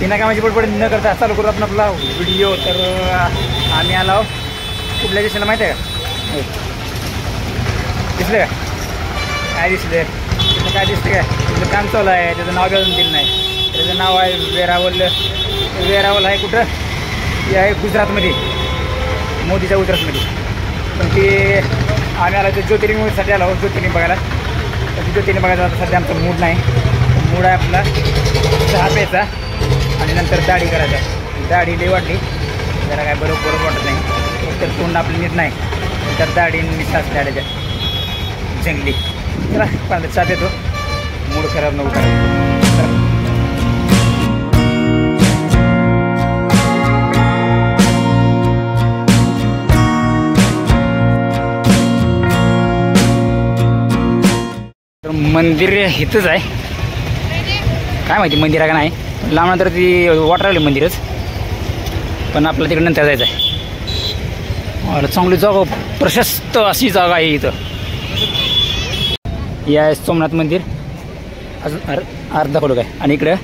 बिना कामाची पडपड न करता चालू करू आपण आपला व्हिडिओ. तर आम्ही आलो कुठल्या दिसलं माहिती आहे का? दिसलं का? काय दिसलं? तिथं काय दिसतं काय? तिथं काम चालू आहे, त्याचं नाव बी अजून दिलं नाही. त्याचं नाव आहे वेरावल. वेरावल आहे कुठं? हे आहे गुजरातमध्ये, मोदीच्या गुजरातमध्ये. पण ते आम्ही आलो ते ज्योतिर्लिंगसाठी आलो, ज्योतिर्लिंग बघायला. तर ज्योतिर्लिंग बघायला सध्या आमचा मूड नाही. मूड आहे आपला चहा प्यायचा आणि नंतर दाढी करायचा. दाढी लई वाटली जरा, काय बरोबर वाटत नाही. तर तोंड आपलं नीट नाही, तर दाढी निश्वास दाढीच्या जंगली. चला पाहिजे चहा पितो, मूड खराब नको करा. तर मंदिर इथंच आहे, काय माहिती मंदिर आहे का नाही. लांब नंतर ती वाटर आली मंदिरच, पण आपलं तिकडे नंतर जायचं आहे. चांगली जागा, प्रशस्त अशी जागा आहे इथं. या सोमनाथ मंदिर अजून अर्धा खोडक आहे आणि इकडं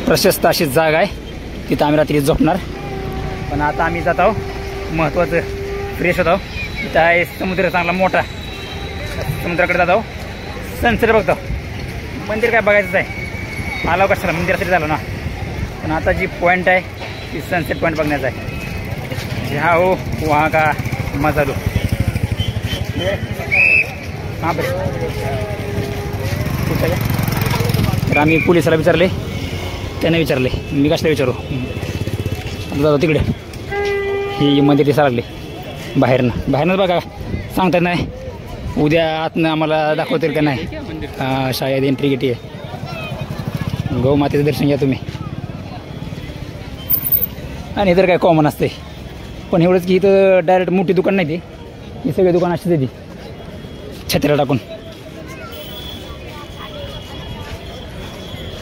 प्रशस्त अशी जागा आहे, तिथं आम्ही रात्री झोपणार. पण आता आम्ही जात आहोत महत्त्वाचं, फ्रेश होत आहोत. तिथं आहे समुद्र चांगला मोठा, समुद्राकडे जात आहोत, सनसेट बघतो. मंदिर काय बघायचंच आहे, आलो कशाला मंदिरासाठी झालो ना. पण आता जी पॉईंट आहे ती सनसेट पॉईंट बघण्याचा आहे. जहाँ हो वहाँ का मजा लो. हां बस कुठं आहे? तर आम्ही पोलिसाला विचारले, त्याने विचारले, मी कशाला विचारू. जातो तिकडे, ही मंदिर दिसायला लागली बाहेरनंच बघा, सांगतात नाही. उद्या आतनं आम्हाला दाखवतील का नाही. शाळेत एंट्री गेटी आहे. गौ मातेचं दर्शन घ्या तुम्ही. आणि इतर काय कॉमन असते, पण एवढंच की इथं डायरेक्ट मोठी दुकान नाही ती, ही सगळी दुकान अशीच आहे ती छत्र्या टाकून.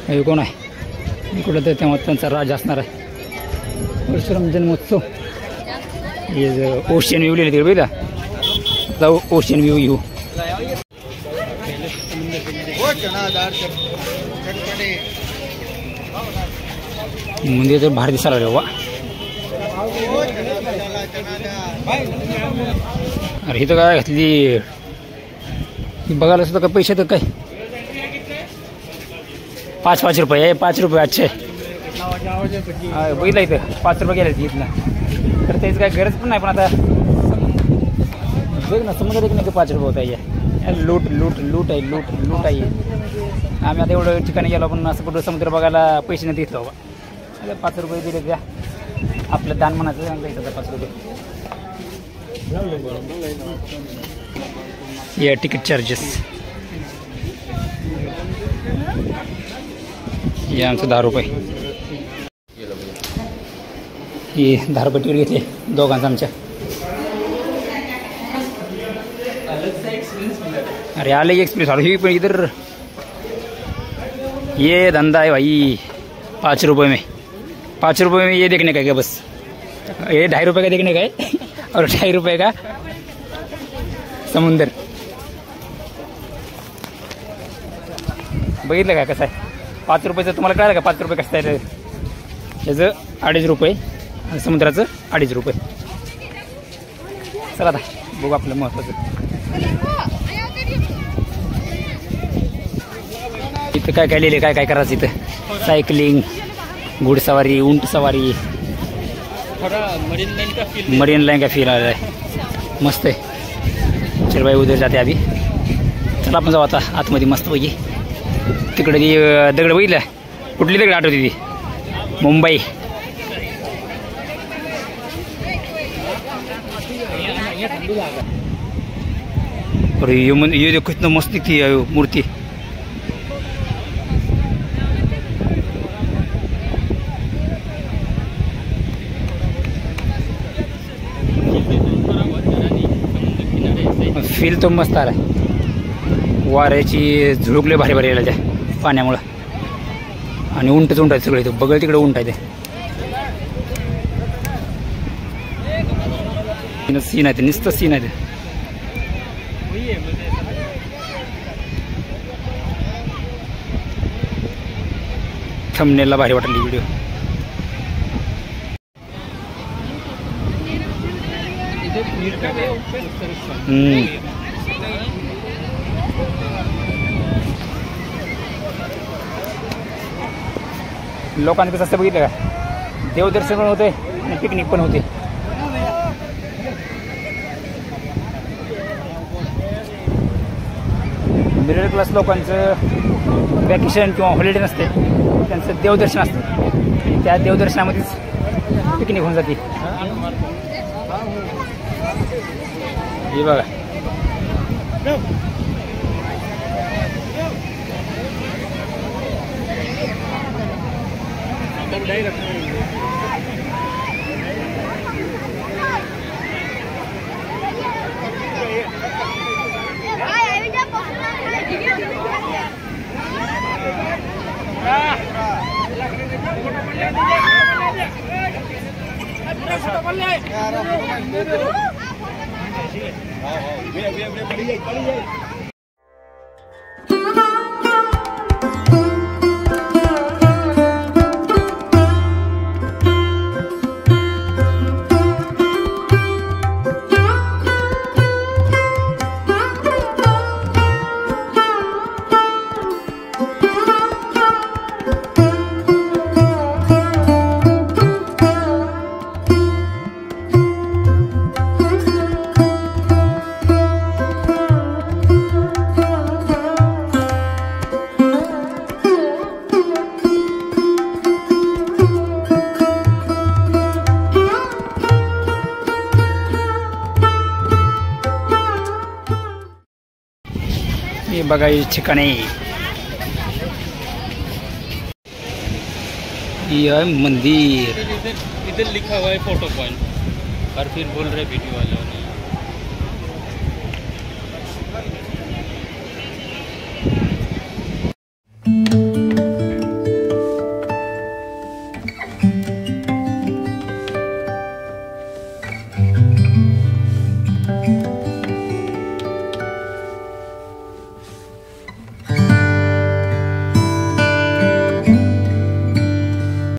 हे कोण आहे कुठं? तर तेव्हा त्यांचा राज असणार आहे. परशुराम जन्मोत्सव. हे ओशियन व्ह्यू लिहिले तिकडे बघितला, जाऊ ओशियन व्ह्यू येऊ. मंदिर तर भारी दिसायला लागलं वा. अरे इथं काय घातली बघायला सुद्धा काय पैसे तर काय 5 रुपये आहे. 5 रुपये अच्छे बघितलं इथं 5 रुपये गेले इथनं. तर त्याची काय गरज पण नाही, पण आता बघ ना समजा एक नाही 5 रुपये होत आहे. लूट लूट लूट आहे, लूट लूट आहे. आम्ही आता एवढं ठिकाणी गेलो, पण असं कुठं समुद्र बघायला पैसे नाही देत बाबा. अरे 5 रुपये दिले द्या, आपलं दान म्हणायचं सांगता 5 रुपये. या तिकीट चार्जेस हे आमचं 10 रुपये. हे 10 रुपये तिकीट घेतले दोघांचं आमच्या. अरे आले एक्सप्रेस अरे पण इधर ये धंधा है भाई. 5 रुपये में 5 रुपये में ये देखने का क्या बस. ये 2.5 रुपये का देखने का है और 2.5 रुपये का समुंदर. बघितलं का कसं आहे. 5 रुपयाचं तुम्हाला कळलं का 5 रुपये कसं आहे. त्याचं 2.5 रुपये आणि समुद्राचं 2.5 रुपये. चला आता बघू आपलं महत्त्वाचं. इथं काय काय लिहिले, काय काय करायचं इथं. सायकलिंग, घोडेसवारी, उंट सवारी, मरीन लाइन का फील आ रहा है. मस्त आहे. चल भाई उधर जाते अभी. चला आपण जाऊ आता आतमध्ये मस्त पैकी. तिकडे ती दगड बघितलं, कुठली दगड आठवते ती मुंबई. और ये देखो कितना मस्त दिखती है मूर्ति. फील तो मस्त आला. वाऱ्याची झुळुकले भारी भारी यायला त्या पाण्यामुळं. आणि उंटच उंट आहेत सगळे. इथं बगल तिकडे उंट आहे ते सीन आहे ते, नुसतं सीन आहे ते. थंबनेलला भारी वाटली व्हिडिओ. लोकांचं कसं असतं बघितलं का, देवदर्शन पण होते आणि पिकनिक पण होते. मिडल क्लास लोकांचं वॅकेशन किंवा हॉलिडे नसते, त्यांचं देवदर्शन असतं. त्या देवदर्शनामध्येच पिकनिक होऊन जाते. हे बघा, ये बघा ये ठिकाणे, ये मंदिर. इधर लिखा हुआ है फोटो पॉइंट, और फिर बोल रहे वीडियो वाले